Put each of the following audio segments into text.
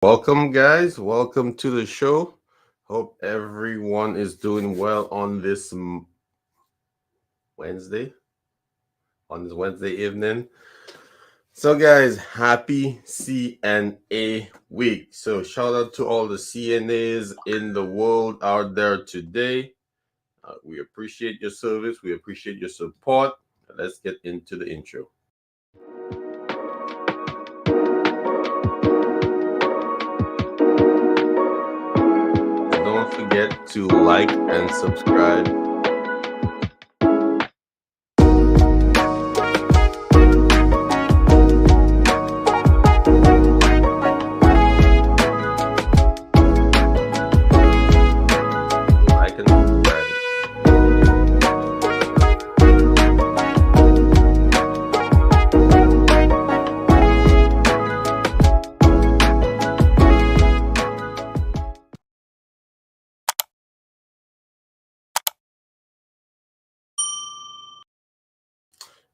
Welcome, guys. Welcome to the show. Hope everyone is doing well on this Wednesday, on this Wednesday evening. So, guys, happy CNA week. So, shout out to all the CNAs in the world out there today. We appreciate your service. We appreciate your support. Let's get into the intro. Don't forget to like and subscribe. Like and subscribe.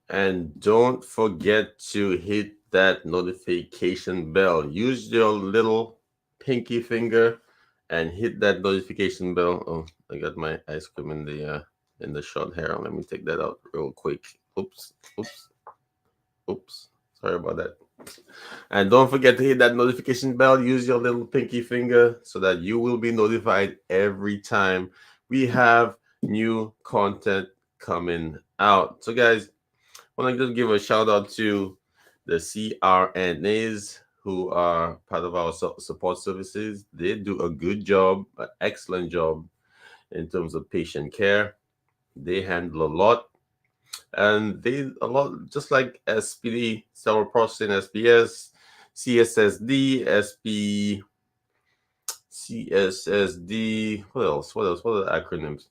And don't forget to hit that notification bell. Use your little pinky finger and hit that notification bell. Oh, I got my ice cream in the shot here. Let me take that out real quick. Oops, oops, oops. Sorry about that. And don't forget to hit that notification bell. Use your little pinky finger so that you will be notified every time we have new content coming out. So, guys, I want to just give a shout out to the CRNAs who are part of our support services. They do a good job, an excellent job in terms of patient care. They handle a lot, and they a lot just like SPD, sterile processing, SBS, CSSD, SP, CSSD. What else? What else? What are the acronyms?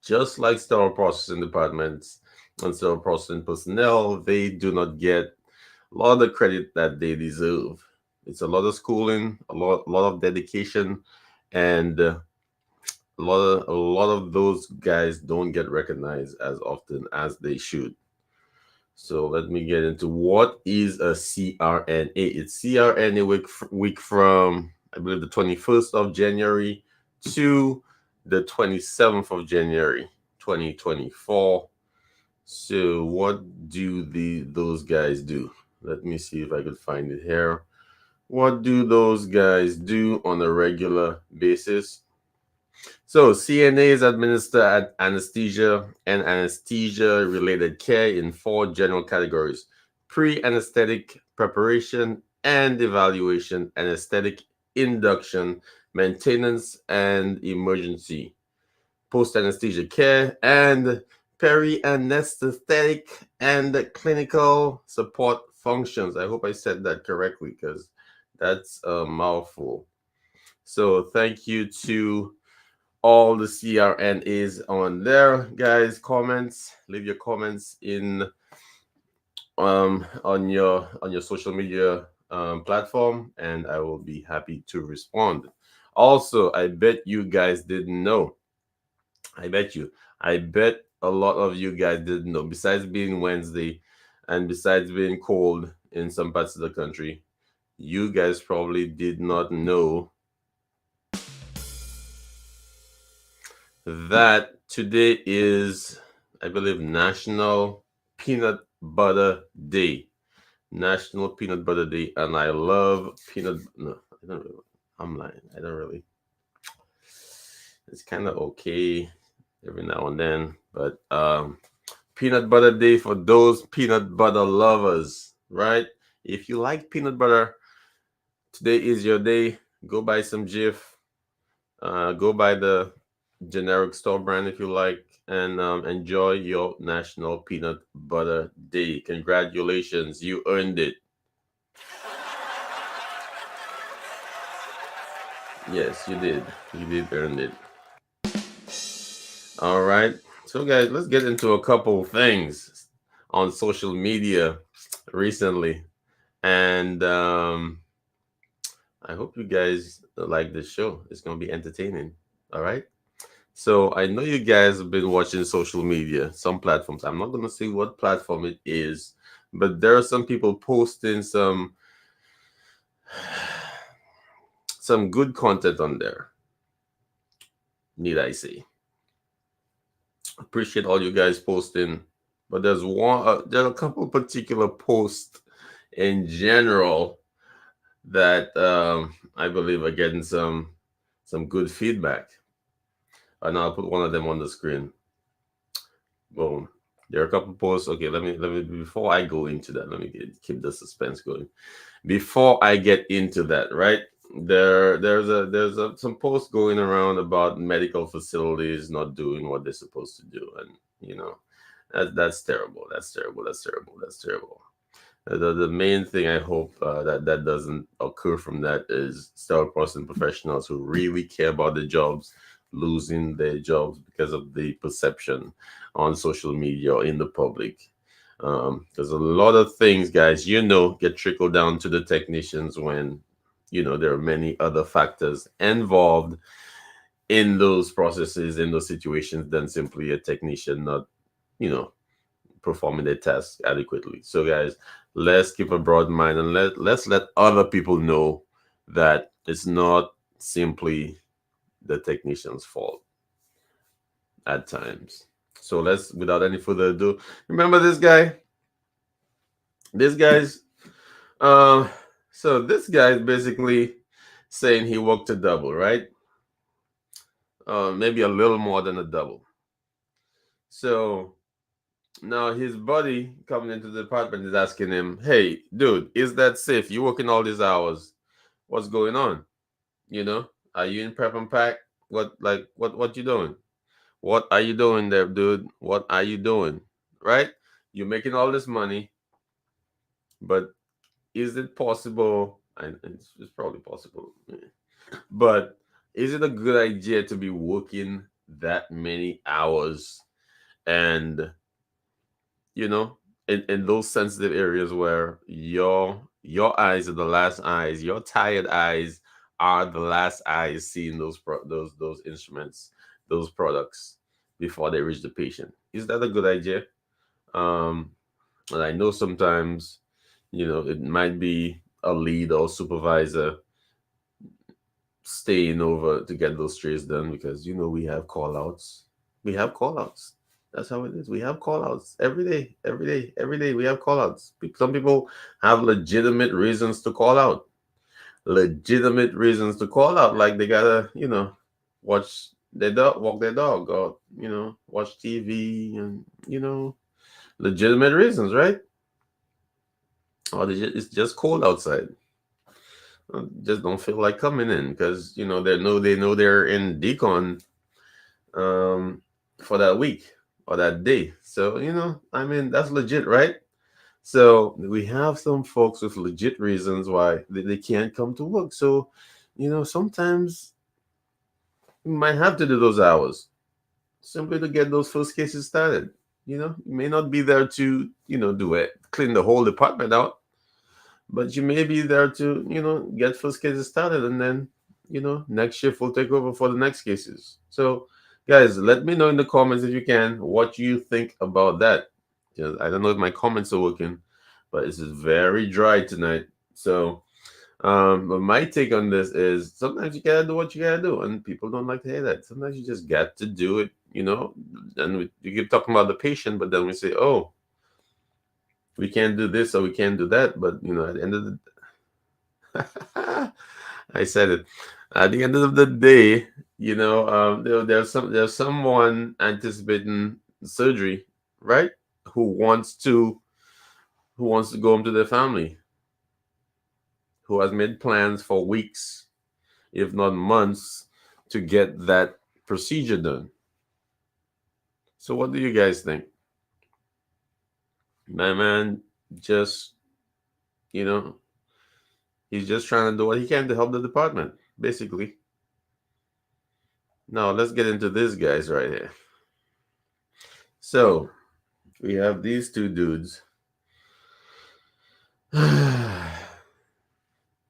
Just like sterile processing departments and sterile processing personnel, they do not get a lot of the credit that they deserve. It's a lot of schooling, a lot of dedication, and a lot of those guys don't get recognized as often as they should. So let me get into what is a CRNA. It's CRNA week from I believe the 21st of January to the 27th of January 2024. So what do those guys do? Let me see if I could find it here. What do those guys do on a regular basis? So CNAs administer anesthesia and anesthesia related care in four general categories: pre-anesthetic preparation and evaluation, anesthetic induction, maintenance and emergency, post-anesthesia care, and peri-anesthetic and clinical support functions. I hope I said that correctly because that's a mouthful. So thank you to all the CRNAs on there, guys. Comments, leave your comments in on your social media platform, and I will be happy to respond. Also, I bet you guys didn't know. I bet you. I bet a lot of you guys didn't know. Besides being Wednesday, and besides being cold in some parts of the country, you guys probably did not know that today is, I believe, National Peanut Butter Day. National Peanut Butter Day, and I love peanut. No, I don't really. I'm lying. I don't really. It's kind of okay every now and then, but Peanut Butter Day for those peanut butter lovers, right? If you like peanut butter, today is your day. Go buy some Jif. Go buy the generic store brand if you like, and enjoy your National Peanut Butter Day. Congratulations, you earned it. Yes, you did. You did earn it. All right. So, guys, let's get into a couple things on social media recently, and I hope you guys like this show. It's gonna be entertaining. All right. So I know you guys have been watching social media, some platforms. I'm not gonna say what platform it is, but there are some people posting some Some good content on there, need I say. Appreciate all you guys posting, but there's a couple particular posts in general that I believe are getting some good feedback, and I'll put one of them on the screen. Boom. There are a couple posts. Okay, let me before I go into that, keep the suspense going. Before I get into that, right? There's some posts going around about medical facilities not doing what they're supposed to do, and you know that's terrible. That's terrible. That's terrible. That's terrible. The main thing I hope that doesn't occur from that is star-crossing professionals who really care about their jobs losing their jobs because of the perception on social media or in the public. There's a lot of things, guys, get trickled down to the technicians when there are many other factors involved in those processes, in those situations, than simply a technician not you know performing their task adequately. So, guys, let's keep a broad mind and let's let other people know that it's not simply the technician's fault at times. So let's, without any further ado, remember this guy. This guy's uh, so this guy is basically saying he worked a double, right? Maybe a little more than a double. So now his buddy coming into the department is asking him, "Hey, dude, is that safe? You working all these hours? What's going on? You know, are you in prep and pack? What you doing? What are you doing there, dude? What are you doing? Right? You're making all this money, but is it possible? And it's probably possible, but is it a good idea to be working that many hours and you know in those sensitive areas where your eyes are the last eyes, your tired eyes are the last eyes seeing those instruments, those products before they reach the patient? Is that a good idea? um and I know sometimes it might be a lead or supervisor staying over to get those trays done because we have call outs. We have call outs. That's how it is. We have call outs every day, every day, every day. We have call outs. Some people have legitimate reasons to call out. Legitimate reasons to call out, like they gotta, watch their dog, walk their dog, or watch TV, and legitimate reasons, right? Or it's just cold outside. Just don't feel like coming in because they know they're in decon um for that week or that day. So I mean, that's legit, right? So we have some folks with legit reasons why they can't come to work. So sometimes you might have to do those hours simply to get those first cases started. You may not be there to do it, clean the whole department out, but you may be there to get first cases started, and then next shift will take over for the next cases. So guys, let me know in the comments if you can what you think about that. I don't know if my comments are working, but this is very dry tonight. So but my take on this is sometimes you gotta do what you gotta do, and people don't like to hear that. Sometimes you just got to do it, and you keep talking about the patient, but then we say, oh, we can't do this or we can't do that. But at the end of the I said it. At the end of the day, there's someone anticipating surgery, right? Who wants to who wants to go home to their family, who has made plans for weeks, if not months, to get that procedure done. So what do you guys think? My man just, you know, he's just trying to do what he can to help the department, basically. Now let's get into this guys right here. So we have these two dudes.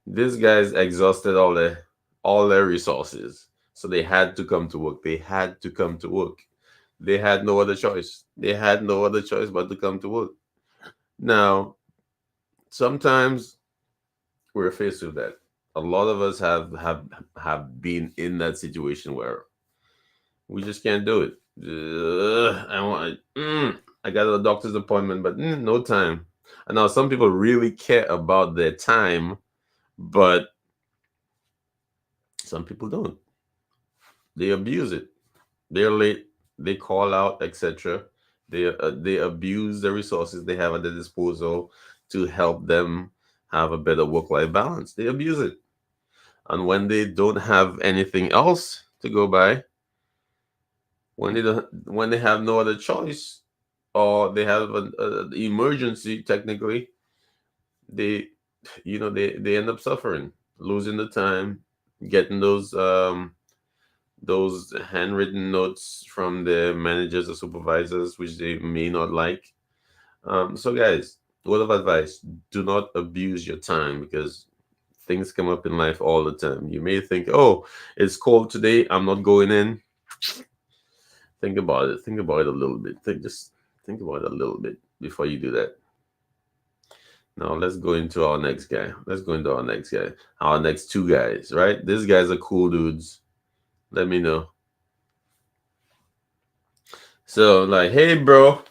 These guys exhausted all their resources. So they had to come to work. They had to come to work. They had no other choice. They had no other choice but to come to work. Now, sometimes we're faced with that. A lot of us have been in that situation where we just can't do it. I got a doctor's appointment, but no time. And now some people really care about their time, but some people don't. They abuse it. They're late. They call out, etc. They abuse the resources they have at their disposal to help them have a better work-life balance. They abuse it, and when they don't have anything else to go by, when they have no other choice, or they have an emergency, technically, they they end up suffering, losing the time, getting those handwritten notes from the managers or supervisors, which they may not like. So, guys, word of advice: do not abuse your time, because things come up in life all the time. You may think, "Oh, it's cold today. I'm not going in." Think about it. Think about it a little bit. Think about it a little bit before you do that. Now let's go into our next guy. Let's go into our next guy. Our next two guys, right? These guys are cool dudes. Let me know. So, like, hey, bro,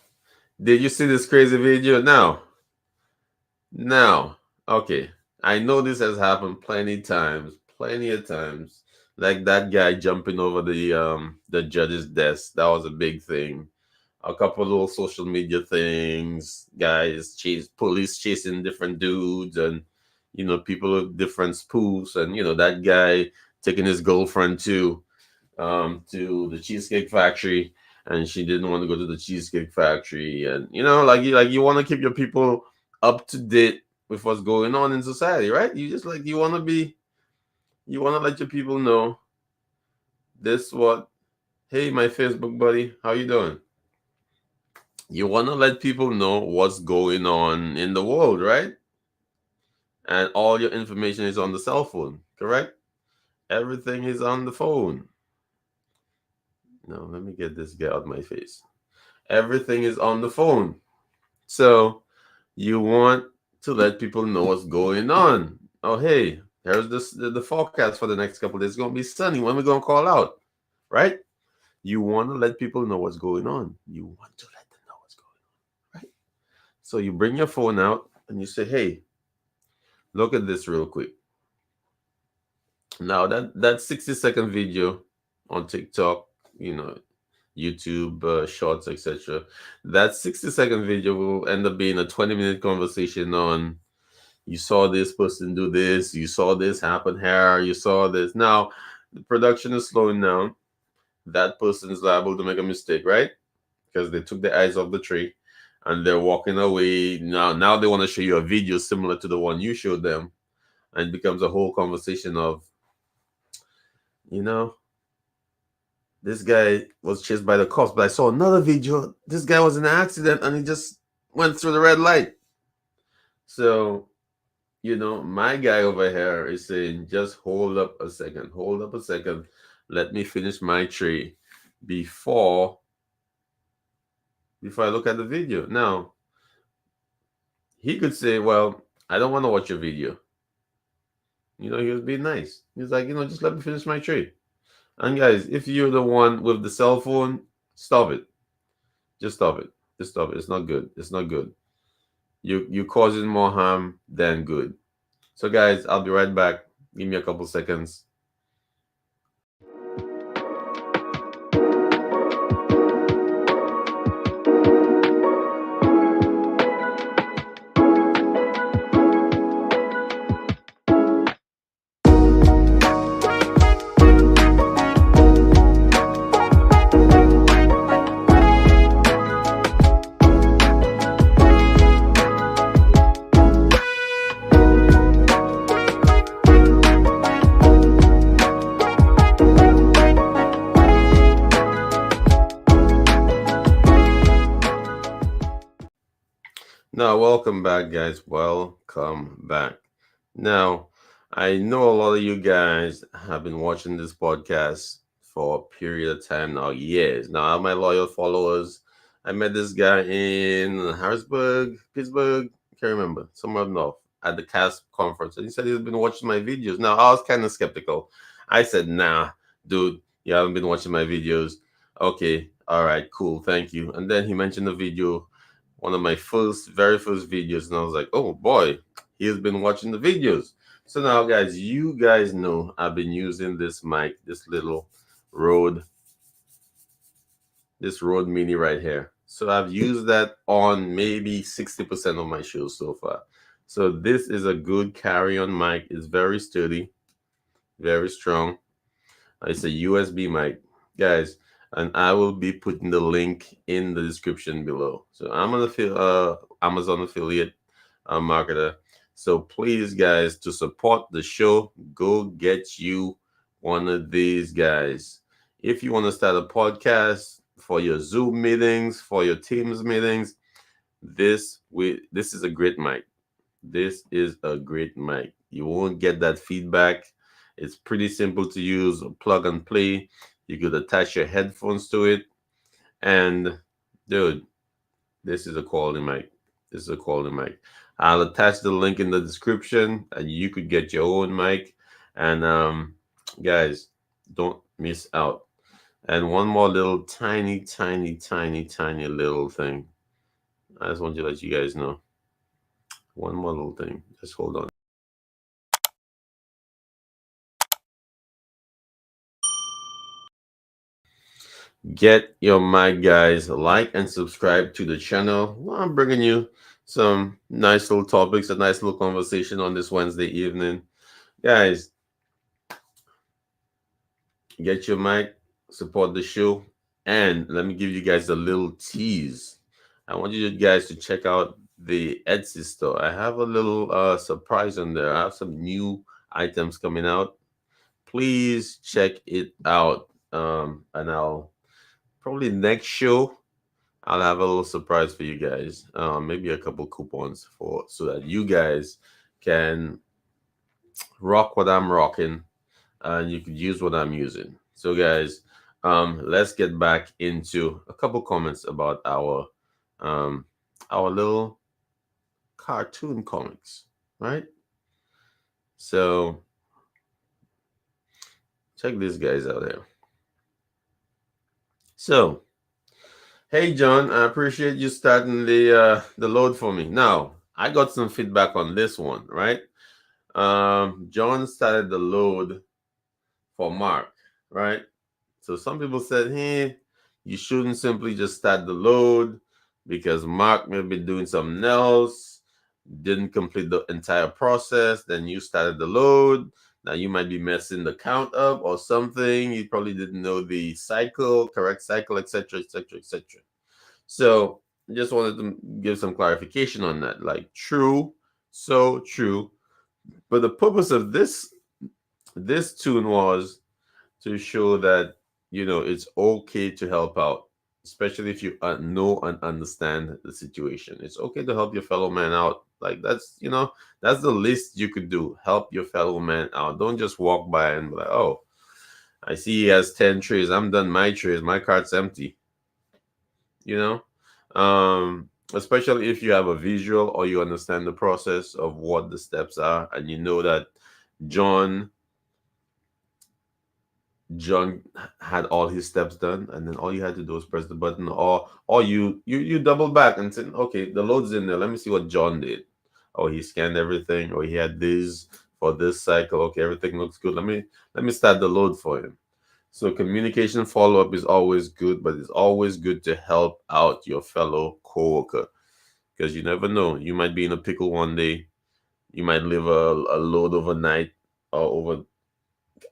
did you see this crazy video? Now, okay. I know this has happened plenty of times. Like that guy jumping over the judge's desk. That was a big thing. A couple of little social media things, guys police chasing different dudes, and people with different spoofs, and that guy taking his girlfriend to the Cheesecake Factory, and she didn't want to go to the Cheesecake Factory, and you want to keep your people up to date with what's going on in society, right? You just you want to let your people know this what. Hey, my Facebook buddy, how you doing? You want to let people know what's going on in the world, right? And all your information is on the cell phone, correct? Everything is on the phone. No, let me get this guy out of my face. Everything is on the phone. So you want to let people know what's going on. Oh, hey, here's the forecast for the next couple of days. It's going to be sunny. When we going to call out, right? You want to let people know what's going on. You want to let them know what's going on, right? So you bring your phone out and you say, hey, look at this real quick. Now that 60-second video on TikTok, YouTube shorts, etc. That 60-second video will end up being a 20-minute conversation on, you saw this person do this, you saw this happen here, you saw this. Now the production is slowing down. That person is liable to make a mistake, right? Because they took their eyes off the tree and they're walking away. Now they want to show you a video similar to the one you showed them, and it becomes a whole conversation of, this guy was chased by the cops, but I saw another video. This guy was in an accident and he just went through the red light. So, my guy over here is saying, just hold up a second. Hold up a second. Let me finish my tray before I look at the video. Now, he could say, well, I don't want to watch your video. He was being nice. He's like, just let me finish my tray. And guys, if you're the one with the cell phone, stop it. Just stop it. Just stop it. It's not good. It's not good. You're causing more harm than good. So guys, I'll be right back. Give me a couple seconds. Now, welcome back, guys. Welcome back. Now, I know a lot of you guys have been watching this podcast for a period of time now, years. Now, I'm my loyal followers. I met this guy in Harrisburg, Pittsburgh, can't remember, somewhere up north. at the CASP conference, and he said he's been watching my videos. Now I was kind of skeptical. I said, "Nah, dude, you haven't been watching my videos." Okay, all right, cool, thank you. And then he mentioned the video, one of my very first videos, and I was like, "Oh boy, he has been watching the videos." So now, guys, you guys know I've been using this mic, Rode, this Rode Mini right here. So I've used that on maybe 60% of my shows so far. So this is a good carry-on mic. It's very sturdy, very strong. It's a USB mic, guys, and I will be putting the link in the description below. So I'm an Amazon affiliate marketer. So please, guys, to support the show, go get you one of these guys. If you want to start a podcast for your Zoom meetings, for your Teams meetings, this is a great mic. This is a great mic. You won't get that feedback. It's pretty simple to use, plug and play. You could attach your headphones to it. And dude, this is a quality mic. This is a quality mic. I'll attach the link in the description and you could get your own mic. And guys, don't miss out. And one more little tiny little thing. I just want to let you guys know. One more little thing. Just hold on. Get your mic, guys. Like and subscribe to the channel. Well, I'm bringing you some nice little topics, a nice little conversation on this Wednesday evening. Guys, get your mic, support the show, and let me give you guys a little tease. I want you guys to check out the Etsy store. I have a little surprise on there. I have some new items coming out. Please check it out. And I'll probably next show I'll have a little surprise for you guys. Maybe a couple coupons for so that you guys can rock what I'm rocking and you could use what I'm using. So guys, let's get back into a couple comments about um our little cartoon comics, right? So check these guys out here. So, hey John, I appreciate you starting the load for me. Now, I got some feedback on this one, right? John started the load for Mark, right? So some people said, hey, you shouldn't simply just start the load because Mark may be doing something else, didn't complete the entire process, then you started the load. Now you might be messing the count up or something. You probably didn't know the cycle, correct cycle, etc., etc., etc. So just wanted to give some clarification on that. Like true, so true. But the purpose of this tune was to show that it's okay to help out, especially if you know and understand the situation. It's okay to help your fellow man out. Like that's the least you could do. Help your fellow man out. Don't just walk by and be like, oh, I see he has 10 trays. I'm done my trays. My cart's empty. You especially if you have a visual or you understand the process of what the steps are, and you know that John John had all his steps done, and then all you had to do was press the button, or you double back and say, okay, the load's in there. Let me see what John did. Oh, he scanned everything, or he had this for this cycle. Okay, everything looks good. Let me start the load for him. So communication follow up is always good, but it's always good to help out your fellow coworker because you never know. You might be in a pickle one day. You might leave a load overnight or over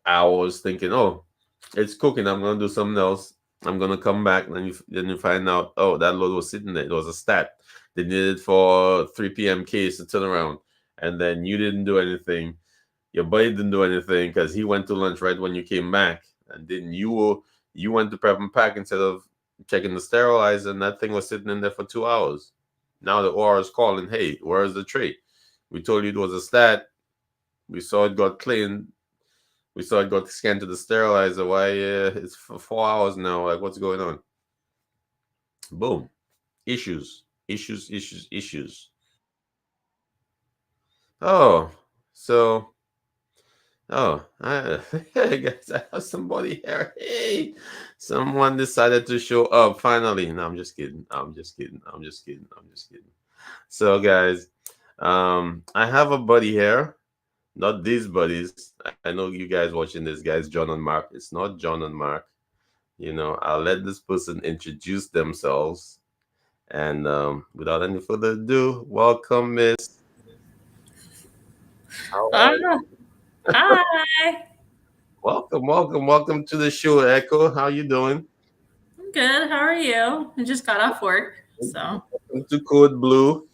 hours thinking, oh, it's cooking. I'm gonna do something else. I'm gonna come back, and then you find out, oh, that load was sitting there. It was a stat. They did it for 3 p.m. case to turn around, and then you didn't do anything. Your buddy didn't do anything because he went to lunch right when you came back, and then you went to prep and pack instead of checking the sterilizer, and that thing was sitting in there for 2 hours. Now the OR is calling, hey, where's the tray? We told you it was a stat. We saw it got cleaned. We saw it got scanned to the sterilizer. Why? It's for 4 hours now. Like, what's going on? Boom. Issues. Issues. Oh, so hey guys, I have somebody here. Hey, someone decided to show up finally. No, I'm just kidding. I'm just kidding. I'm just kidding. I'm just kidding. So guys, I have a buddy here. Not these buddies. I know you guys watching this, guys. John and Mark. It's not John and Mark. I'll let this person introduce themselves. And without any further ado, welcome, Miss. How are Ah, you? hi. Welcome, welcome, welcome to the show, Echo. How you doing? I'm good. How are you? I just got off work, so Welcome to Code Blue.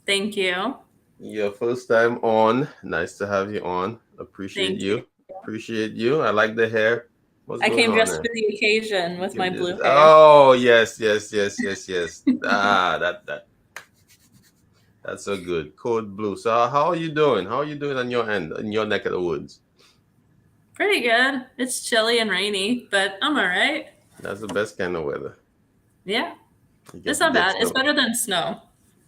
thank you. Your first time on. Nice to have you on. Appreciate Thank you. you. Appreciate you. I like the hair. What's I going came on dressed there? for the occasion You with my can blue just hair. oh yes, yes, yes, yes, yes. That's so good. Code Blue. So how are you doing? How are you doing on your end, in your neck of the woods? Pretty good. It's chilly and rainy, but I'm all right. That's the best kind of weather. Yeah, You get it's to not get bad. It's snow. better than snow.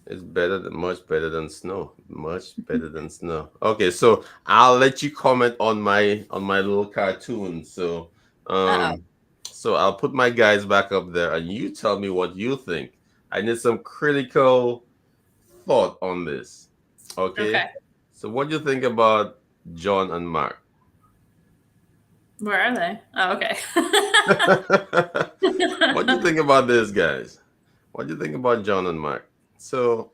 It's better than much better than snow. Much better than snow. Okay, so I'll let you comment on my little cartoon. Uh Um so I'll put my guys back up there and you tell me what you think. I need some critical thought on this. oh. Okay. Okay? So what do you think about John and Mark? Where are they? Oh, okay. What do you think about this, guys? What do you think about John and Mark? So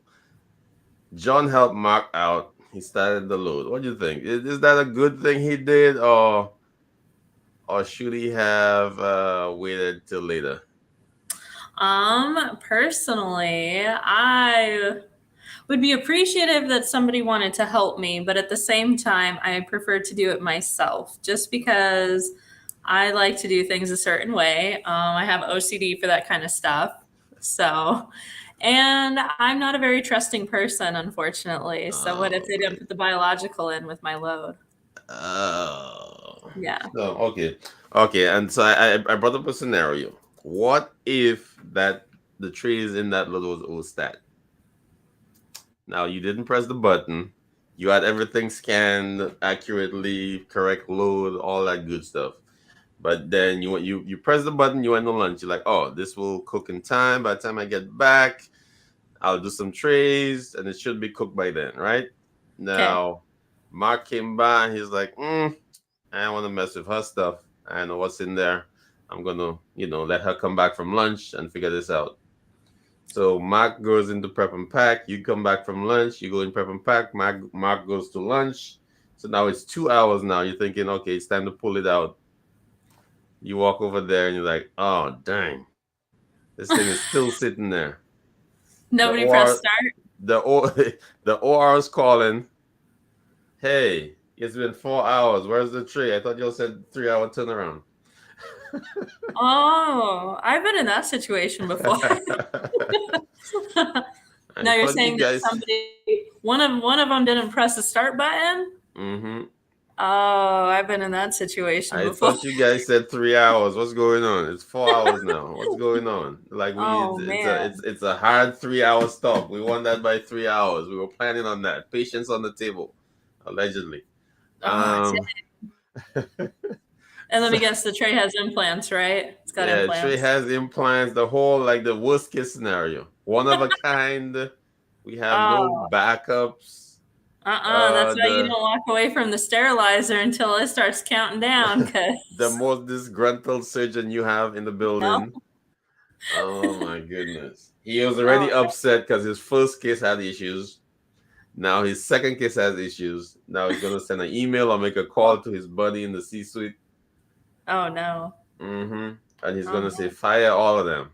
John helped Mark out. He started the load. What do you think? Is that a good thing he did, or should he have waited till later? Personally, I would be appreciative that somebody wanted to help me, but at the same time, I prefer to do it myself just because I like to do things a certain way. I have OCD for that kind of stuff. So, and I'm not a very trusting person, unfortunately. So, what if Oh they my. didn't put the biological in with my load? Oh. Yeah. So okay, okay. And so I brought up a scenario. What if that the tree is in that little stat? Now you didn't press the button. You had everything scanned accurately, correct load, all that good stuff. But then you press the button, you went on lunch. You're like, oh, this will cook in time. By the time I get back, I'll do some trays, and it should be cooked by then, right? Okay. Now, Mark came by, and he's like, I don't want to mess with her stuff. I know what's in there. I'm gonna, let her come back from lunch and figure this out. So Mark goes into prep and pack. You come back from lunch. You go in prep and pack. Mark goes to lunch. So now it's 2 hours now. You're thinking, okay, it's time to pull it out. You walk over there and you're like, oh dang, this thing is still sitting there. The Nobody pressed OR start. the the OR is calling. Hey, it's been 4 hours. Where's the tray? I thought you all said 3 hour turnaround. Oh, I've been in that situation before. I Now you're thought you saying that guys. one of them didn't press the start button? Hmm. Oh, I've been in that situation I before. thought you guys said 3 hours. What's going on? It's 4 hours now. What's going on? Like Oh it's man. it's a hard 3 hour stop. We won that by 3 hours. We were planning on that. Patience on the table, allegedly. Oh, Um, and let so me guess, the tray has implants, right? It's got yeah, Trey implants. has implants. The whole like the worst case scenario, one of a kind. We have no Oh, backups. That's why you The don't walk away from the sterilizer until it starts counting down, the cause most disgruntled surgeon you have in the no. building. Oh my goodness. He was Oh, already upset because his first case had issues. Now his second case has issues. Now he's gonna send an email or make a call to his buddy in the C-suite. oh no. And he's Oh gonna say, no. fire all of them.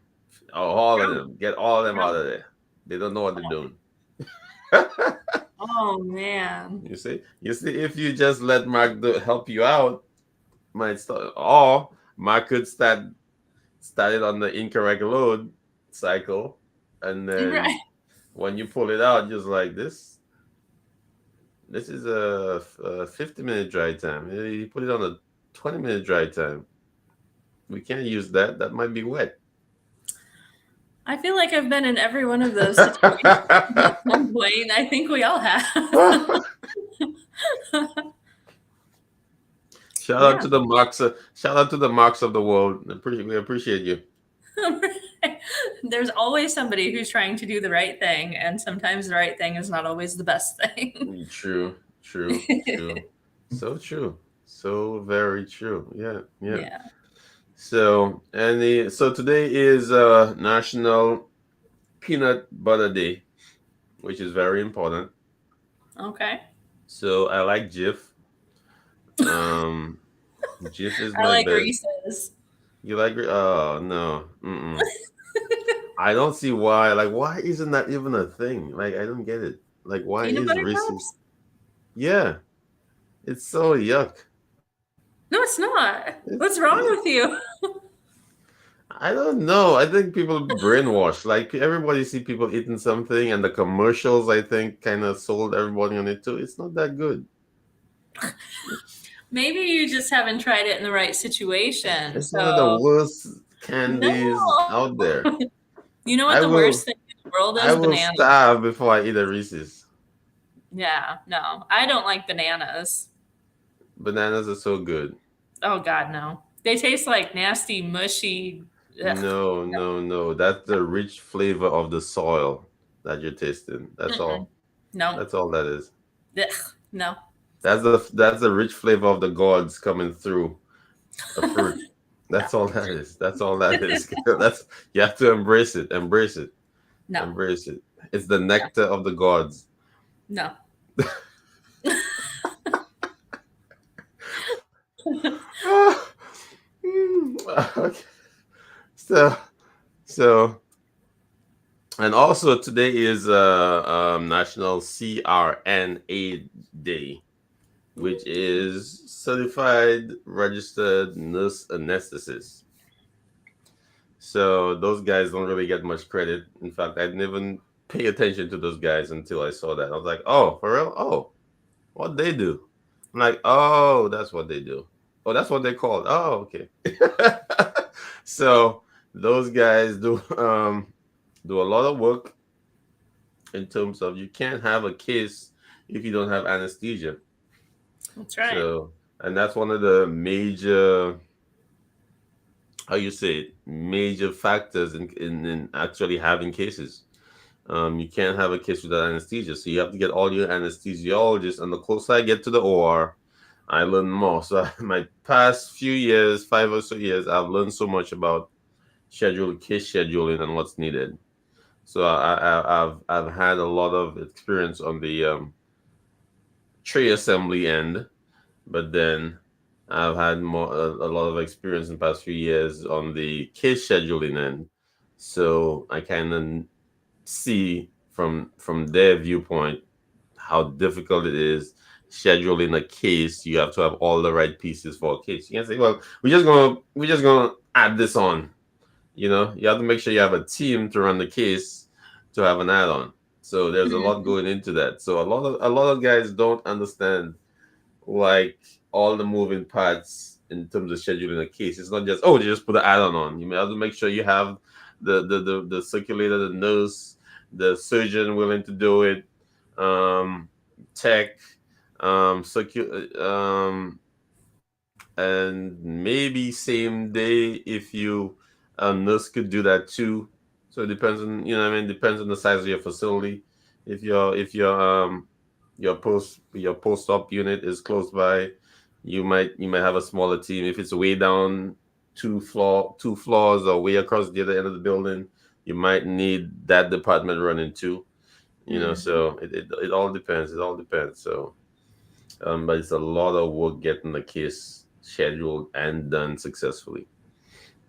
All of Oh, them. Get all of them out oh, of there. They don't know what they're doing. oh man. You see, if you just let Mark help you out, might start, or Mark could start it on the incorrect load cycle, and then Right. when you pull it out, just like this is a 50-minute dry time. You put it on a 20-minute dry time. We can't use that. That might be wet. I feel like I've been in every one of those situations at some point. I think we all have. Shout out Yeah. to the marks. Shout out to the marks of the world. We appreciate you. There's always somebody who's trying to do the right thing, and sometimes the right thing is not always the best thing. True, true, true. So true. So very true. Yeah, yeah. Yeah. So today is National Peanut Butter Day, which is very important. Okay. So I like Jif. Um, Jif is I my like best. Reese's. You like? Oh no. Mm-mm. I don't see why. Like, why isn't that even a thing? Like, I don't get it. Like, why Peanut is butter Reese's? cups? Yeah, it's so yuck. No, it's not. What's It's wrong with you? I don't know. I think people brainwash. Like everybody see people eating something, and the commercials I think kind of sold everybody on it too. It's not that good. Maybe you just haven't tried it in the right situation. It's one of the So, worst no. candies out there. You know what I the worst will thing in the world I is? will Bananas. starve before I eat a Reese's. Yeah, no. I don't like bananas. Bananas are so good. Oh, God, no. They taste like nasty, mushy. Ugh. No, no, no. That's the rich flavor of the soil that you're tasting. That's Mm-mm. all. No. That's all that is. Ugh. No. That's the rich flavor of the gods coming through a fruit. That's all that is. That's all that is. That's you have to embrace it. Embrace it. No. Embrace it. It's the nectar of the gods. No. Okay. So so and also today is National CRNA Day, which is Certified Registered Nurse Anesthetist. So those guys don't really get much credit. In fact, I didn't even pay attention to those guys until I saw that. I was like, oh, for real? Oh, what they do? I'm like, oh, that's what they do. Oh, that's what they called. Oh, okay. So those guys do a lot of work in terms of you can't have a case if you don't have anesthesia. That's right. So and that's one of the major how you say it, major factors in actually having cases. You can't have a case without anesthesia, so you have to get all your anesthesiologists. And the closer I get to the OR, I learn more. So my past few years, 5 or so years, I've learned so much about case scheduling and what's needed. So I've had a lot of experience on the tray assembly end, but then I've had a lot of experience in the past few years on the case scheduling end. So I kind of see from their viewpoint how difficult it is scheduling a case. You have to have all the right pieces for a case. You can't say, well, we're just gonna add this on. You have to make sure you have a team to run the case to have an add-on. So there's a lot Mhm. going into that. So a lot of guys don't understand like all the moving parts in terms of scheduling a case. It's not just you just put an add-on on. You may have to make sure you have the circulator, the nurse, the surgeon willing to do it, tech, and maybe same day if you a nurse could do that too. So it depends on what I mean. Depends on the size of your facility. If your post-op unit is close by, you might have a smaller team. If it's way down two floors or way across the other end of the building, you might need that department running too. Mhm. So it all depends. It all depends. So but it's a lot of work getting the case scheduled and done successfully.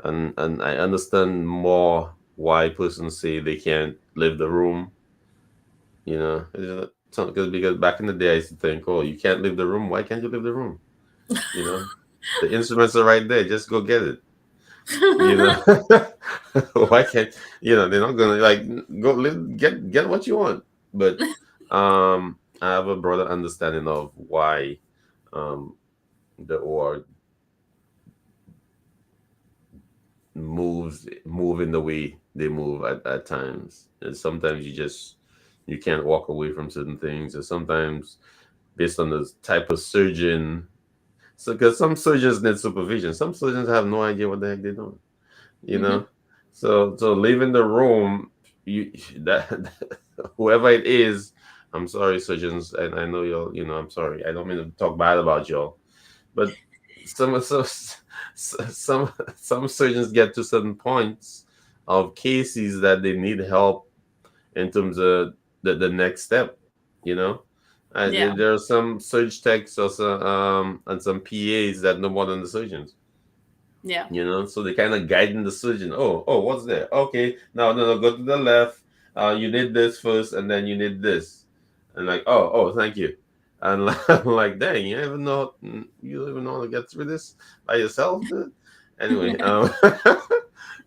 And I understand more why persons say they can't leave the room. Because back in the day I used to think, oh, you can't leave the room. Why can't you leave the room? You know, the instruments are right there. Just go get it. You know, why can't they're not gonna like go live, get what you want. But I have a broader understanding of why um the OR move in the way they move at times. And sometimes you can't walk away from certain things, or sometimes based on the type of surgeon. So because some surgeons need supervision, some surgeons have no idea what the heck they're doing. You Hmm. know, so leaving the room, you that whoever it is, I'm sorry, surgeons, and I know you'll, I'm sorry. I don't mean to talk bad about y'all, but some some some surgeons get to certain points of cases that they need help in terms of the next step. You know, Yeah. there are some surge techs also, and some PAs that know more than the surgeons. Yeah. So they kind of guiding the surgeon. Oh, what's there? Okay, no, go to the left. You need this first, and then you need this. And like, oh, thank you. And I'm like, dang, you don't even know how to get through this by yourself, dude. Anyway,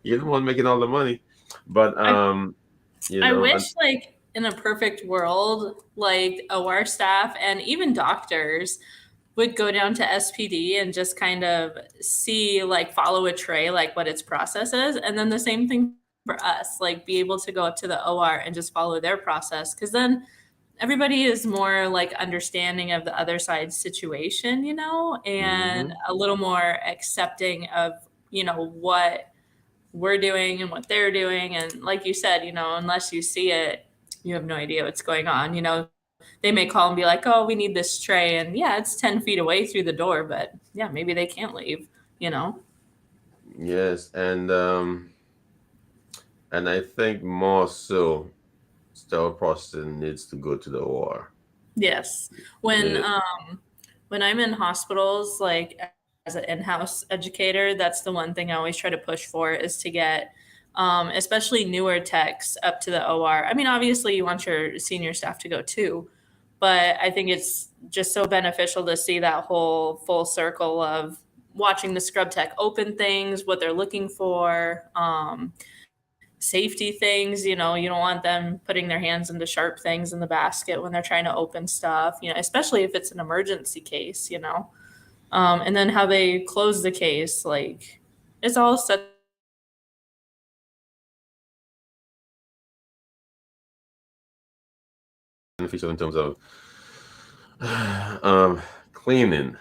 you're the one making all the money, but I I and wish, like, in a perfect world, like OR staff and even doctors would go down to SPD and just kind of see, like, follow a tray, like what its process is. And then the same thing for us, like, be able to go up to the OR and just follow their process. Cause then everybody is more like understanding of the other side's situation, and hmm a little more accepting of, what we're doing and what they're doing. And like you said, unless you see it, you have no idea what's going on. They may call and be like, oh, we need this tray. And yeah, it's 10 feet away through the door, but yeah, maybe they can't leave. yes, and I think more so, sterile processing needs to go to the OR. Yes. When Yeah. um when I'm in hospitals, like as an in-house educator, that's the one thing I always try to push for is to get especially newer techs up to the OR. I mean, obviously you want your senior staff to go too, but I think it's just so beneficial to see that whole full circle of watching the scrub tech open things, what they're looking for, safety things. You don't want them putting their hands into sharp things in the basket when they're trying to open stuff, especially if it's an emergency case. And then how they close the case, like, it's all such a big part of Beneficial in terms of um, cleaning,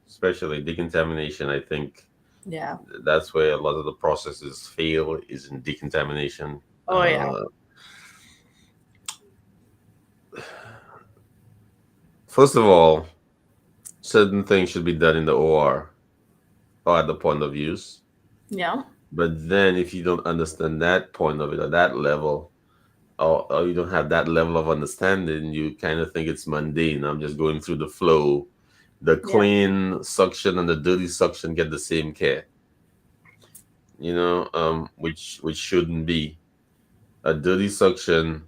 especially decontamination. I think yeah. that's where a lot of the processes fail is in decontamination. Oh yeah. First of all, certain things should be done in the OR or at the point of use. Yeah. But then, if you don't understand that point of it or that level, or you don't have that level of understanding, you kind of think it's mundane. I'm just going through the flow. The Yeah. clean suction and the dirty suction get the same care, which shouldn't be. A dirty suction,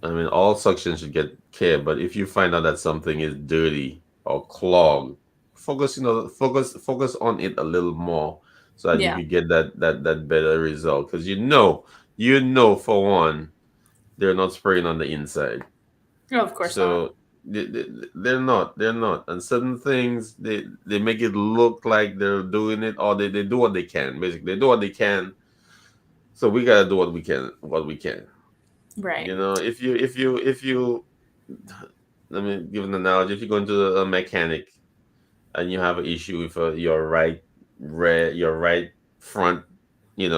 I mean, all suction should get care, but if you find out that something is dirty or clogged, focus on it a little more so that you Yeah. could get that better result. Because you know for one, they're not spraying on the inside. Oh, of course not. So they're not. And certain things they make it look like they're doing it, or they do what they can. Basically, they do what they can. So we gotta do what we can. Right. If you let me give an analogy. If you go into a mechanic and you have an issue with your right front,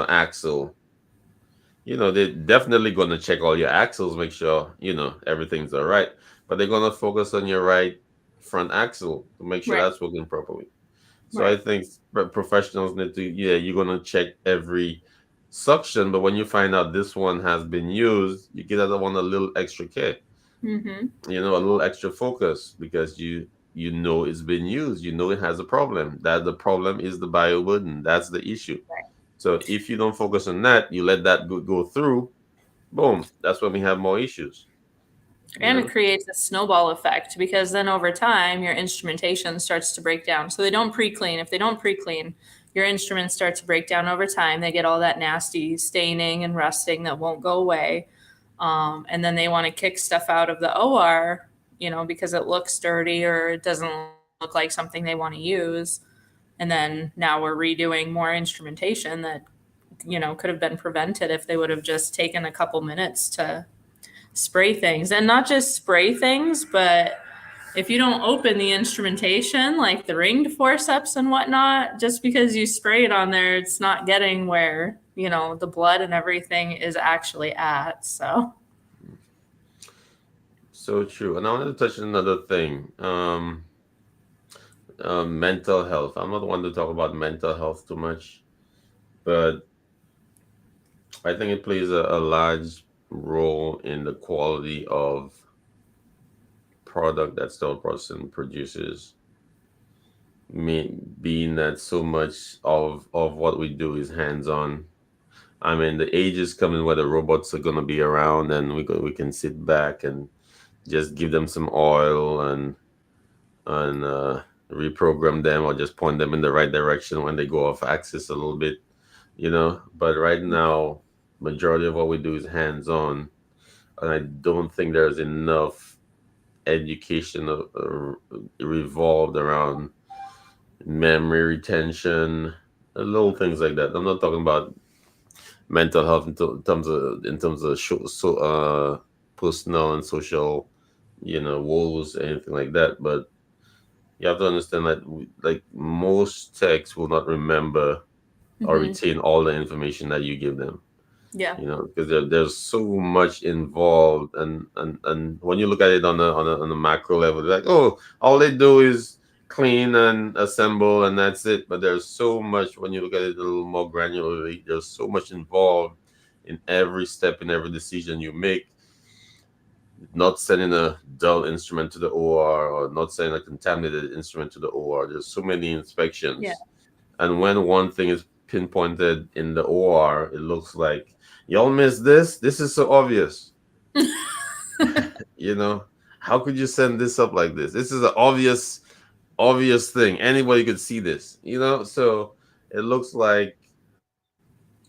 axle, they're definitely going to check all your axles, make sure, everything's all right. But they're going to focus on your right front axle to make sure Right. that's working properly. So I Right. think professionals need to, yeah, you're going to check every suction, but when you find out this one has been used, you give that one a little extra care, Mm-hmm. a little extra focus, because you know it's been used, it has a problem. That the problem is the bioburden. That's the issue. Right. So if you don't focus on that, you let that go through, boom, that's when we have more issues. you And it know creates a snowball effect because then over time your instrumentation starts to break down. So they don't pre-clean. If they don't pre-clean, your instruments start to break down over time. They get all that nasty staining and rusting that won't go away. And then they want to kick stuff out of the OR, because it looks dirty or it doesn't look like something they want to use. And And then now we're redoing more instrumentation that, could have been prevented if they would have just taken a couple minutes to spray things. And not just spray things, but if you don't open the instrumentation, like the ringed forceps and whatnot, just because you spray it on there, it's not getting where, the blood and everything is actually at. So true. And I wanted to touch on another thing. Mental health. I'm not one to talk about mental health too much, but I think it plays a large role in the quality of product that still person produces. Being that so much of what we do is hands on. I mean, the age is coming where the robots are gonna be around, and we can sit back and just give them some oil and reprogram them, or just point them in the right direction when they go off axis a little bit, But right now, majority of what we do is hands on, and I don't think there's enough education revolved around memory retention, little things like that. I'm not talking about mental health in terms of personal and social, woes, anything like that. But you have to understand that like most techs will not remember or hmm retain all the information that you give them. yeah. Because there's so much involved, and when you look at it on a macro level, they're like, oh, all they do is clean and assemble, and that's it. But there's so much when you look at it a little more granularly. There's so much involved in every step, in every decision you make. Not sending a dull instrument to the OR, or not sending a contaminated instrument to the OR. There's so many Yeah. inspections, and when one thing is pinpointed in the OR, it looks like y'all missed this. This is so obvious. You know, how could you send this up like this? This is an obvious thing. Anybody could see this. So it looks like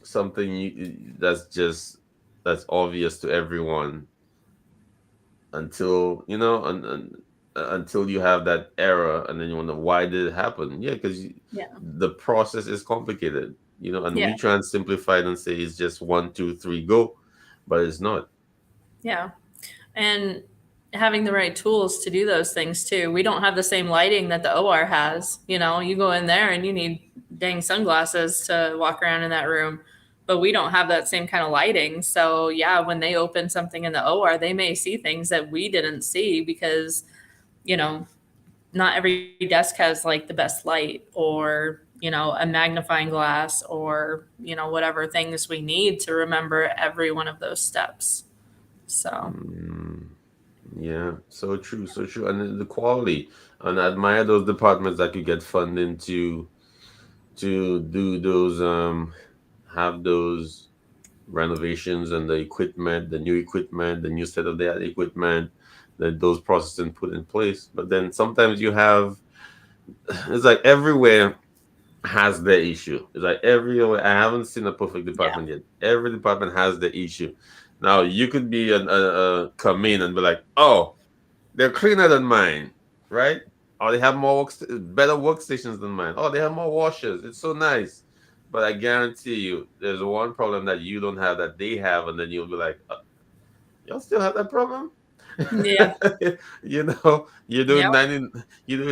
something that's obvious to everyone until until you have that error, and then you wonder why did it happen. Yeah, because Yeah. the process is complicated, and Yeah. we try and simplify it and say it's just 1 2 3 go, but it's not. Yeah. And having the right tools to do those things too. We don't have the same lighting that the OR has. You go in there and you need dang sunglasses to walk around in that room, but we don't have that same kind of lighting. So, yeah, when they open something in the OR, they may see things that we didn't see because, you know, not every desk has like the best light or, a magnifying glass or, whatever things we need to remember every one of those steps. So, Mm, yeah, so true, so true. And then the quality, and I admire those departments that could get funding to do those, have those renovations, and the new equipment, the new state of the art equipment, that those processes put in place. But then sometimes you have, it's like everywhere has their issue. It's like everywhere. I haven't seen a perfect yeah. department yet. Every department has the issue. Now you could be come in and be like, oh, they're cleaner than mine, right? Or they have better workstations than mine. Oh, they have more washers. It's so nice. But I guarantee you, there's one problem that you don't have that they have, and then you'll be like, y'all still have that problem? Yeah. You're Yep. doing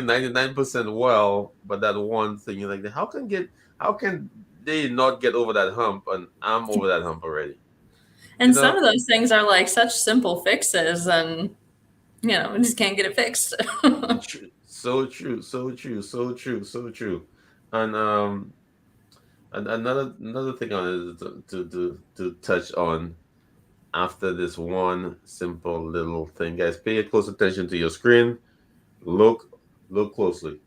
99% well, but that one thing you're like, how can they not get over that hump, and I'm over that hump already? You And some know, of those things are like such simple fixes, and we just can't get it fixed. So true, so true, so true, so true. And another thing I wanted to touch on after this one simple little thing, guys. Pay close attention to your screen. Look, look closely.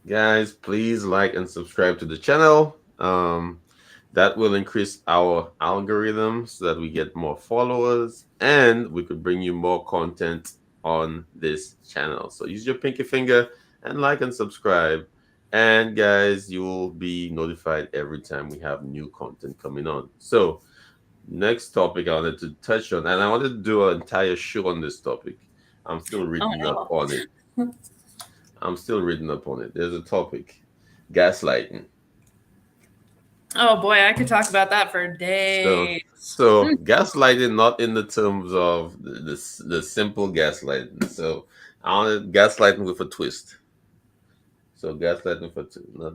Guys, please like and subscribe to the channel. That will increase our algorithm so that we get more followers, and we could bring you more content on this channel. So use your pinky finger and like and subscribe. And guys, you will be notified every time we have new content coming on. So Next topic I wanted to touch on, and I wanted to do an entire show on this topic. I'm still Oh reading up no. on it. I'm still reading up on it. There's a topic, gaslighting. Oh boy, I could talk about that for So, days. so gaslighting, not in the terms of the simple gaslighting. So, I wanted gaslighting with a twist. So, gaslighting for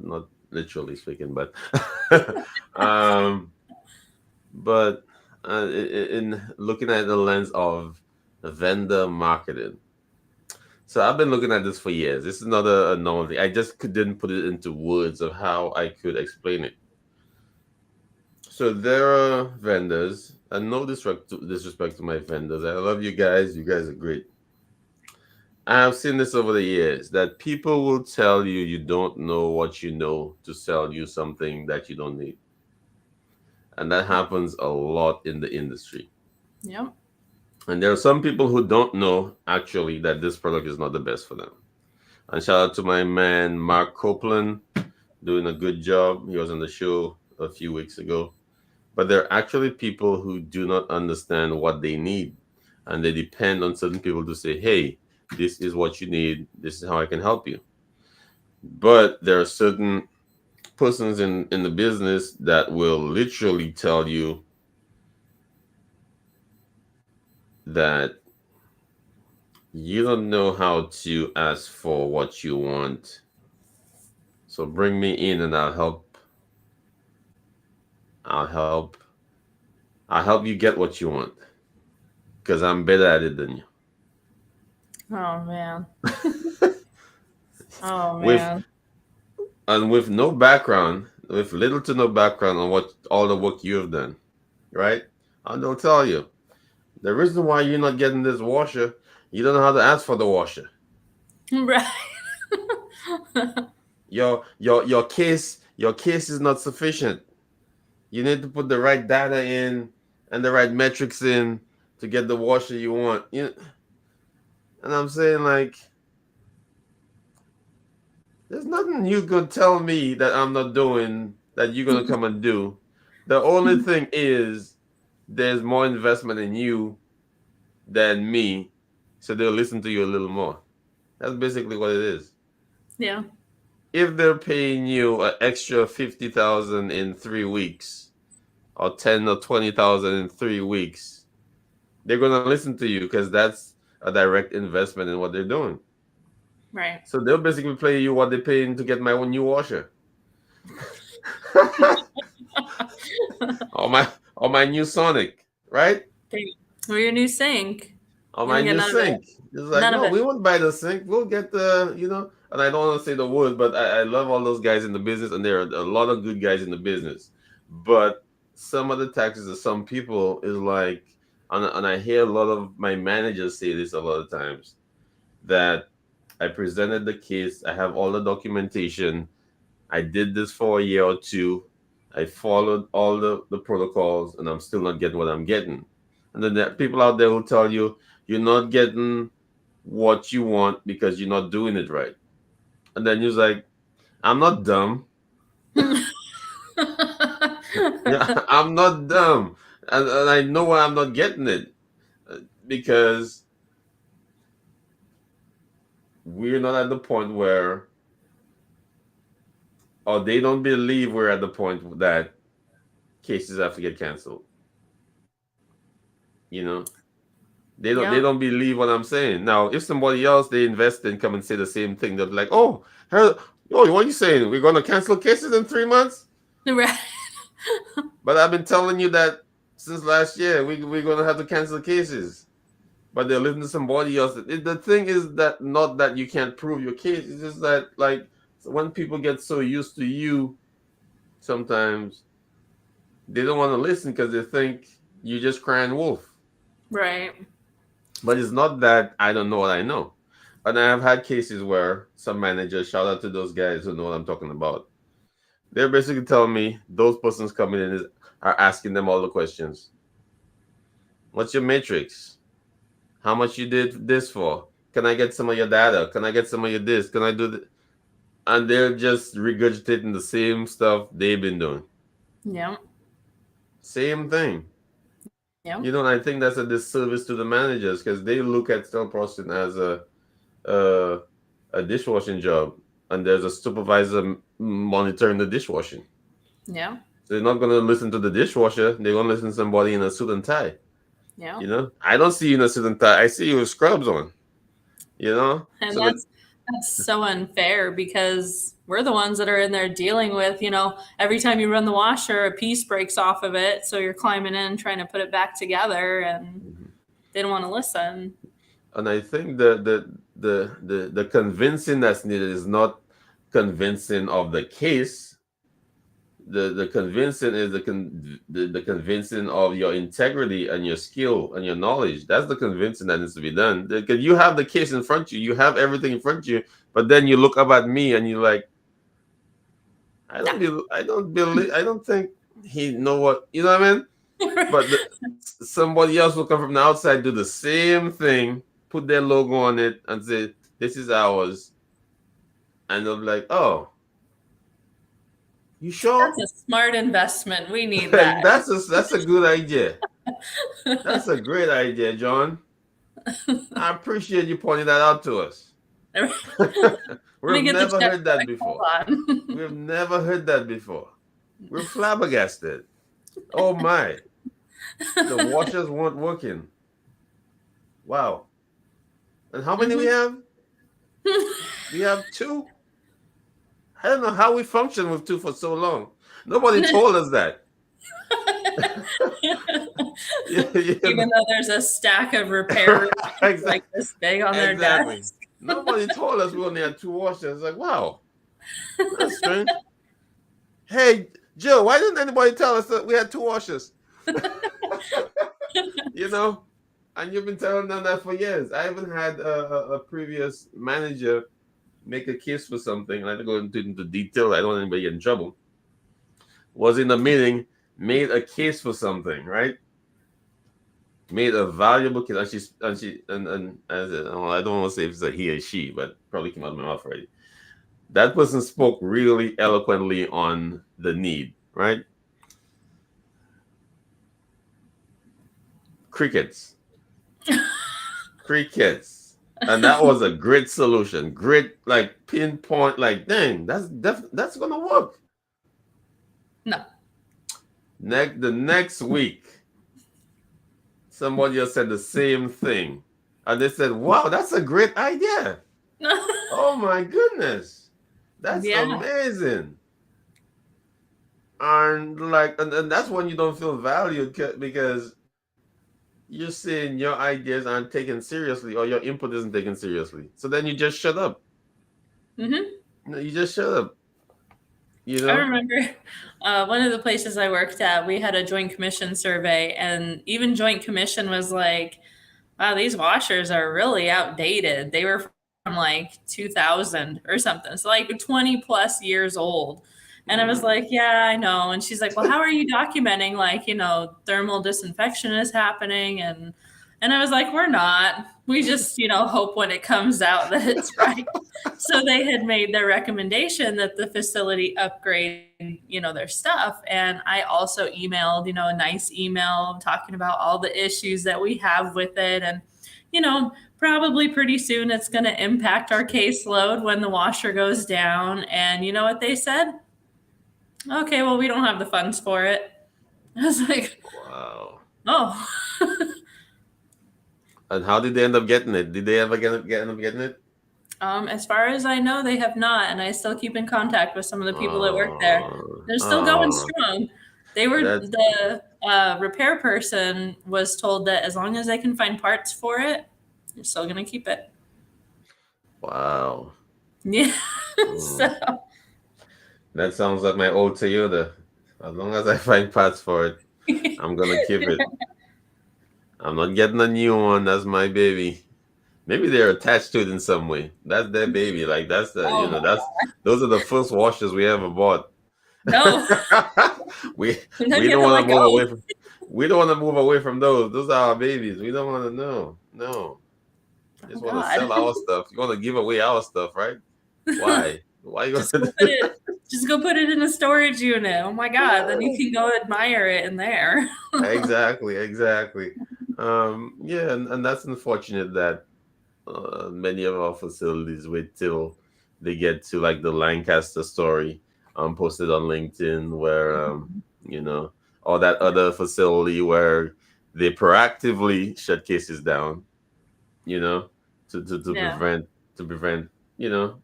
not literally speaking, but um, but in looking at the lens of vendor marketing. So I've been looking at this for years. This is not a normal thing. I just didn't put it into words of how I could explain it. So there are vendors, and no disrespect to my vendors. I love you guys. You guys are great. I have seen this over the years that people will tell you you don't know what you know to sell you something that you don't need. And that happens a lot in the industry. Yep. And there are some people who don't know actually that this product is not the best for them. And shout out to my man Mark Copeland doing a good job. He was on the show a few weeks ago. But there are actually people who do not understand what they need. And they depend on certain people to say, hey, this is what you need. This is how I can help you. But there are certain persons in the business that will literally tell you that you don't know how to ask for what you want. So bring me in and I'll help I'll help you get what you want because I'm better at it than Oh man. you. Oh with man. and with no background, with little to no background on what all the work you have done, right? And they'll tell you the reason why you're not getting this washer, you don't know how to ask for the washer. Right. Your case is not sufficient. You need to put the right data in and the right metrics in to get the washer you want. And I'm saying like there's nothing you could tell me that I'm not doing that you're gonna come and do. The only thing is there's more investment in you than me, so they'll listen to you a little more. That's basically what it is. Yeah. If they're paying you an extra 50,000 in 3 weeks, or 10 or 20,000 in 3 weeks, they're gonna listen to you because that's a direct investment in what they're doing. Right. So they'll basically pay you what they're paying to get my new washer. or my or my new Sonic, right? Or your new sink. Or You my don't get new none of it. sink. It's like, None of no, it. we won't buy the sink. We'll get the. And I don't want to say the word, but I love all those guys in the business, and there are a lot of good guys in the business. But some of the taxes of some people is like, and I hear a lot of my managers say this a lot of times, that I presented the case, I have all the documentation, I did this for a year or two. I followed all the protocols and I'm still not getting what I'm getting. And then there are people out there who tell you you're not getting what you want because you're not doing it right. And then you're like, I'm not dumb. Yeah, I'm not dumb. And I know why I'm not getting it. Because we're not at the point where, or they don't believe we're at the point that cases have to get canceled. You know, they Yep. don't believe what I'm saying. Now, if somebody else they invest in come and say the same thing, they'll be like, "Oh, what are you saying? We're gonna cancel cases in 3 months?" Right. But I've been telling you that since last year. We're gonna have to cancel cases. But they're listening to somebody else. The thing is that not that you can't prove your case. It's just that like when people get so used to you, sometimes they don't want to listen because they think you're just crying wolf. Right. But it's not that I don't know what I know. And I have had cases where some managers, shout out to those guys who know what I'm talking about. They're basically telling me those persons coming in are asking them all the questions. What's your matrix? How much you did this for? Can I get some of your data? Can I get some of your this? Can I do this? And they're just regurgitating the same stuff they've been doing. Yep. Same thing. Yeah. You know, and I think that's a disservice to the managers because they look at still processing as a a dishwashing job, and there's a supervisor monitoring the dishwashing. Yeah. So they're not going to listen to the dishwasher. They're going to listen to somebody in a suit and tie. Yeah. You know, I don't see you in a suit and tie. I see you with scrubs on. You know, And so that that's so unfair because we're the ones that are in there dealing with, every time you run the washer, a piece breaks off of it. So you're climbing in trying to put it back together and Mhm. they don't want to listen. And I think the convincing that's needed is not convincing of the case. The convincing is the convincing of your integrity and your skill and your knowledge. That's the convincing that needs to be done. Because you have the case in front of you, you have everything in front of you, but then you look up at me and you're like, No. I don't think he know what you know what I mean. But somebody else will come from the outside, do the same thing, put their logo on it, and say, "This is ours," and they'll be like, "Oh, you sure?" That's a smart investment. We need Like, that. that's a good idea. That's a great idea, John. I appreciate you pointing that out to us. Let me We've get the never heard that checkbook. Hold before. on. We've never heard that before. We're flabbergasted. Oh my, the washers weren't working. Wow. And how many we Mhm. have? We have two. I don't know how we functioned with two for so long. Nobody told us that. You Even know, though there's a stack of repair receipts exactly. like this big on their Exactly. desk. Nobody told us we only had two washers. It's like, wow, that's strange. Hey, Joe, why didn't anybody tell us that we had two washers? You know, and you've been telling them that for years. I even had a previous manager make a case for something. And I don't go into detail. I don't want anybody to get in trouble. Was in a meeting, made a case for something, right? Made a valuable case, and I said, well, I don't want to say if it's a he or she, but probably came out of my mouth already. That person spoke really eloquently on the need, right? Crickets, crickets, and that was a great solution. Great, like pinpoint, like dang, that's gonna work. No. The next week, somebody else said the same thing, and they said, "Wow, that's a great idea." Oh my goodness, that's Yeah. amazing. And like, and that's when you don't feel valued because you're saying your ideas aren't taken seriously or your input isn't taken seriously. So then you just shut up. Hmm. No, you just shut up. You I know. remember one of the places I worked at, we had a joint commission survey, and even joint commission was like, wow, these washers are really outdated. They were from like 2000 or something. So like 20 plus years old. And I was Mm. like, yeah, I know. And she's like, well, how are you documenting like, thermal disinfection is happening? And I was like, we're not. We just, hope when it comes out that it's right. So they had made their recommendation that the facility upgrade, their stuff. And I also emailed, a nice email talking about all the issues that we have with it. And, probably pretty soon it's going to impact our caseload when the washer goes down. And you know what they said? Okay, well, we don't have the funds for it. I was like, Wow. oh. And how did they end up getting it? Did they ever end up getting it? As far as I know, they have not, and I still keep in contact with some of the people that work there. Oh, They're still going oh, strong. They were that's the repair person was told that as long as they can find parts for it, they're still gonna keep it. wow. Yeah. Mm. So That sounds like my old Toyota. As long as I find parts for it, I'm gonna keep it. I'm not getting a new one. That's my baby. Maybe they're attached to it in some way. That's their baby. Like that's the oh my that's those are the first washers we ever bought. no. we And then we you have don't to want let to move go. away from we don't want to move away from those. Those are our babies. We don't want to know. No. Oh Just want to God. sell our stuff. You want to give away our stuff, right? Why? Why you want Just go to put do it that? Just go put it in a storage unit. Oh my God. Then you can go admire it in there. Exactly, exactly. Yeah, and that's unfortunate that many of our facilities wait till they get to like the Lancaster story posted on LinkedIn, where you know, or that Yeah. other facility where they proactively shut cases down, you know, to Yeah. prevent, you know,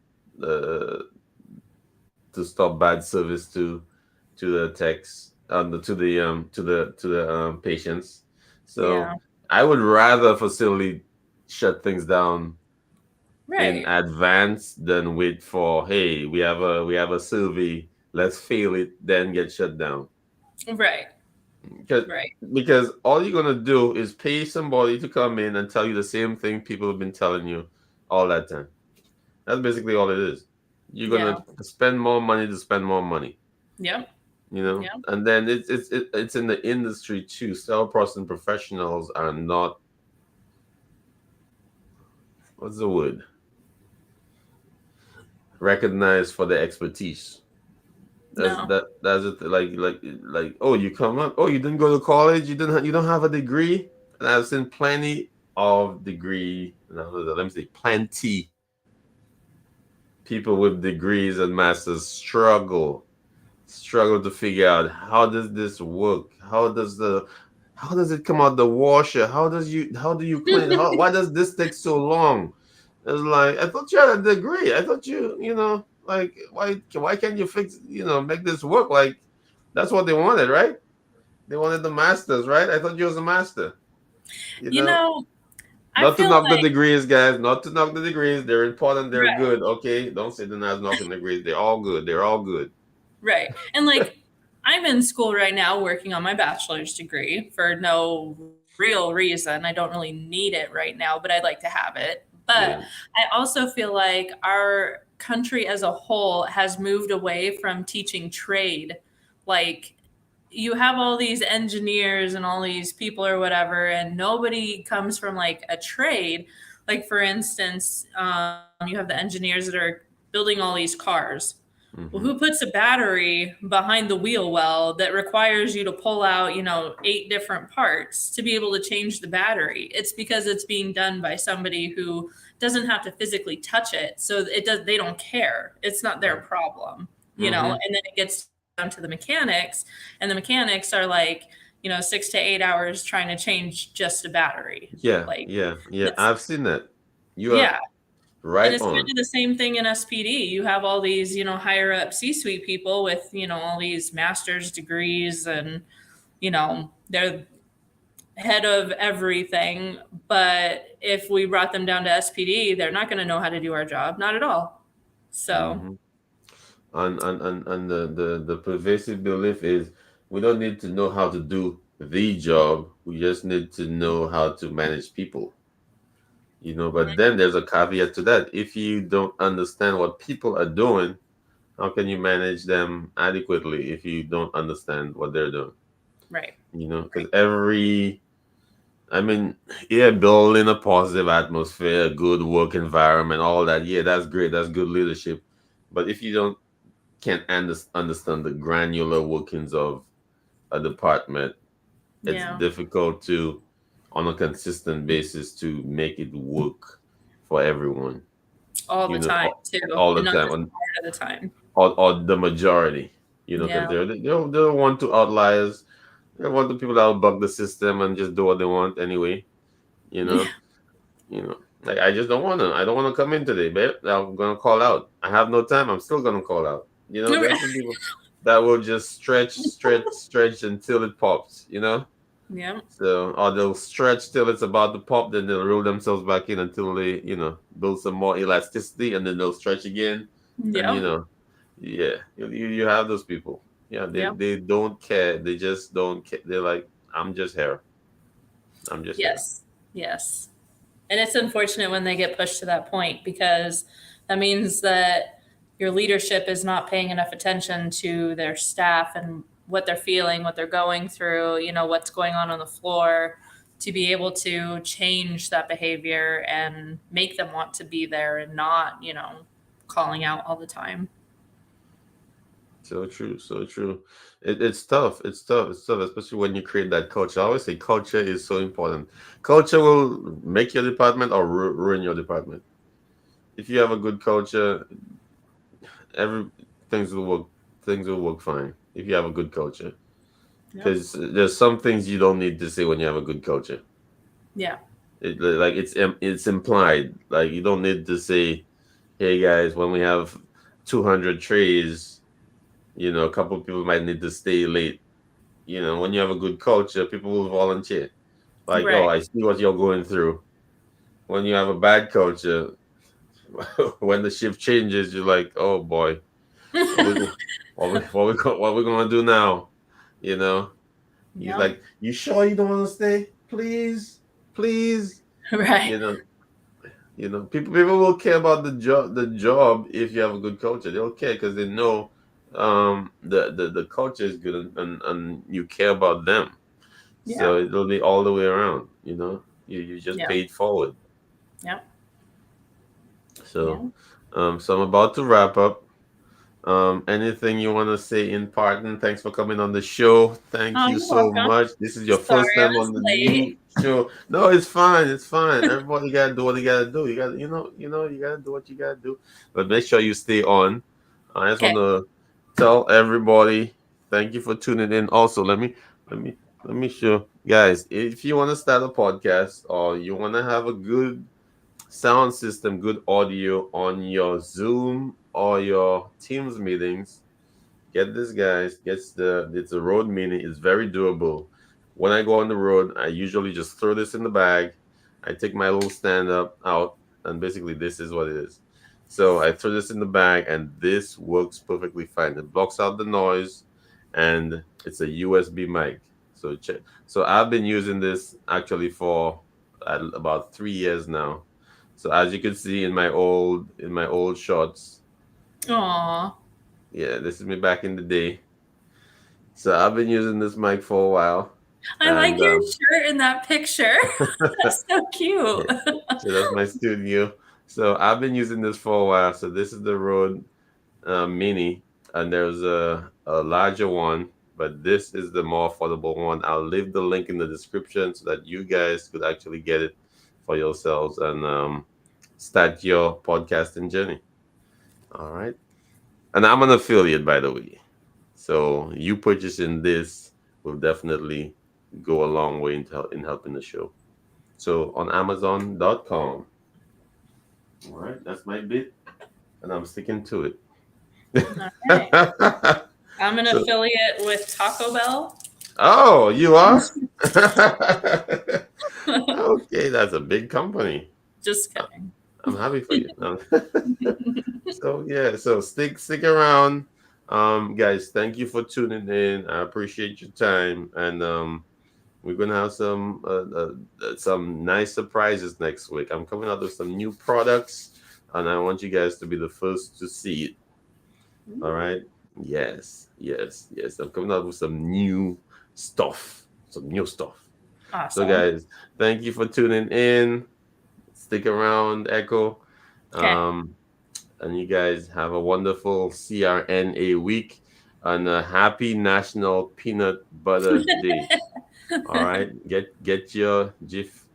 to stop bad service to the techs, to the patients. So Yeah. I would rather a facility shut things down in Right. advance than wait for, hey, we have a survey, let's fail it, then get shut down. Right. because Right. because all you're gonna do is pay somebody to come in and tell you the same thing people have been telling you all that time. That's basically all it is. You're Yeah. gonna spend more money to spend more money, Yep. Yep. and then it's in the industry too. Salesperson professionals are not, what's the word, recognized for their expertise. No. That's it. Oh, you come up. Oh, you didn't go to college. You don't have a degree. And I've seen plenty of degree. No, let me say plenty people with degrees and masters struggle to figure out, how does this work? How does it come out the washer? How do you clean? Why does this take so long? It's like, I thought you had a degree. I thought like, why can't you make this work? Like, that's what they wanted, right? They wanted the masters, right? I thought you was a master. You You know, know, I not to feel knock the like, degrees, guys. Not to knock the degrees. They're important. They're right. good. Okay, don't say they're not knocking the degrees. They're all good. They're all good. Right. And like, I'm in school right now working on my bachelor's degree for no real reason. I don't really need it right now, but I'd like to have it. But Yeah. I also feel like our country as a whole has moved away from teaching trade. Like, you have all these engineers and all these people or whatever, and nobody comes from like a trade. Like, for instance, you have the engineers that are building all these cars. Well, Hmm. who puts a battery behind the wheel well that requires you to pull out, 8 different parts to be able to change the battery? It's because it's being done by somebody who doesn't have to physically touch it. So they don't care. It's not their problem, Hmm. and then it gets down to the mechanics, and the mechanics are like, 6 to 8 hours trying to change just a battery. Yeah, Like, yeah, yeah. it's, I've seen that. You are yeah. And right it's kind on. of the same thing in SPD. You have all these, higher up C-suite people with, all these master's degrees, and, they're head of everything. But if we brought them down to SPD, they're not going to know how to do our job. Not at all. So, Hmm. And the pervasive belief is, we don't need to know how to do the job. We just need to know how to manage people. But then there's a caveat to that. If you don't understand what people are doing, how can you manage them adequately if you don't understand what they're doing? right. Because I mean, yeah, building a positive atmosphere, a good work environment, all that. Yeah, that's great. That's good leadership. But if you don't can't understand the granular workings of a department, it's Yeah. difficult to, on a consistent basis, to make it work for everyone. All the You know, time, all, too. all And the not time, just part of the time. or the majority. Because Yeah. they're one to outliers. They're one to people that will bug the system and just do what they want anyway. You Yeah. know, like, I just don't want to. I don't want to come in today, babe. I'm gonna call out. I have no time. I'm still gonna call out. There's some people that will just stretch until it pops. Yeah. So, or they'll stretch till it's about to pop, then they'll roll themselves back in until they, build some more elasticity, and then they'll stretch again. And Yeah. yeah, you have those people. Yeah, they Yeah. they don't care. They just don't care. They're like, I'm just here. I'm just here. Yes. Yes. And it's unfortunate when they get pushed to that point, because that means that your leadership is not paying enough attention to their staff and what they're feeling, what they're going through, what's going on the floor, to be able to change that behavior and make them want to be there and not, calling out all the time. So true, so true. It's tough. It's tough. It's tough, especially when you create that culture. I always say culture is so important. Culture will make your department or ruin your department. If you have a good culture, every things will work. Things will work fine if you have a good culture. Yep. Because there's some things you don't need to say when you have a good culture. Yeah. Like it's implied. Like you don't need to say, "Hey guys, when we have 200 trays, a couple of people might need to stay late." When you have a good culture, people will volunteer. Like, oh, Right. I see what you're going through. When you have a bad culture, when the shift changes, you're like, oh boy, what we what we gonna do now? You know, you Yep. like, you sure you don't want to stay? Please, please. Right. You know, people will care about the job if you have a good culture. They'll care because they know the culture is good, and you care about them. Yeah. So it'll be all the way around. You just Yeah. pay it forward. Yep. Yeah. So, so I'm about to wrap up. Anything you want to say in part? And thanks for coming on the show. Thank Oh, you you're so welcome. much. This is your Sorry, first I time was on the late. new show. No, it's fine. It's fine. Everybody gotta do what they gotta do. You gotta, you gotta do what you gotta do. But make sure you stay on. I just Okay. want to tell everybody thank you for tuning in. Also, let me let me show guys, if you want to start a podcast or you want to have a good sound system, good audio on your Zoom or your Teams meetings, get this, guys. It's a Rode Mini. It's very durable. When I go on the road, I usually just throw this in the bag. I take my little stand up out, and basically this is what it is. So I throw this in the bag, and this works perfectly fine. It blocks out the noise, and it's a USB mic. So check. So I've been using this actually for about 3 years now. So as you can see in my old shots, Aw. yeah, this is me back in the day. So I've been using this mic for a while, I like and your shirt in that picture. That's so cute. yeah, so that's my studio. So I've been using this for a while. So this is the Rode Mini, and there's a larger one, but this is the more affordable one. I'll leave the link in the description so that you guys could actually get it for yourselves and start your podcasting journey. All right, and I'm an affiliate, by the way. So you purchasing this will definitely go a long way in helping the show. So on Amazon.com. All right, that's my bit, and I'm sticking to All right. it. I'm an So, affiliate with Taco Bell. oh, you are? Okay, that's a big company. Just I- kidding. I'm happy for you. No. So yeah, so stick around. Guys, thank you for tuning in. I appreciate your time, and we're gonna have some nice surprises next week. I'm coming out with some new products, and I want you guys to be the first to see it. All right? Yes, yes, yes. I'm coming out with some new stuff. Some new stuff. So Awesome. guys, thank you for tuning in. Stick around, Echo. Okay. Um, and you guys have a wonderful CRNA week and a happy National Peanut Butter Day. All right, get your Jif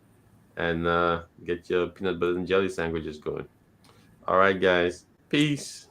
and get your peanut butter and jelly sandwiches going. All right, guys, peace.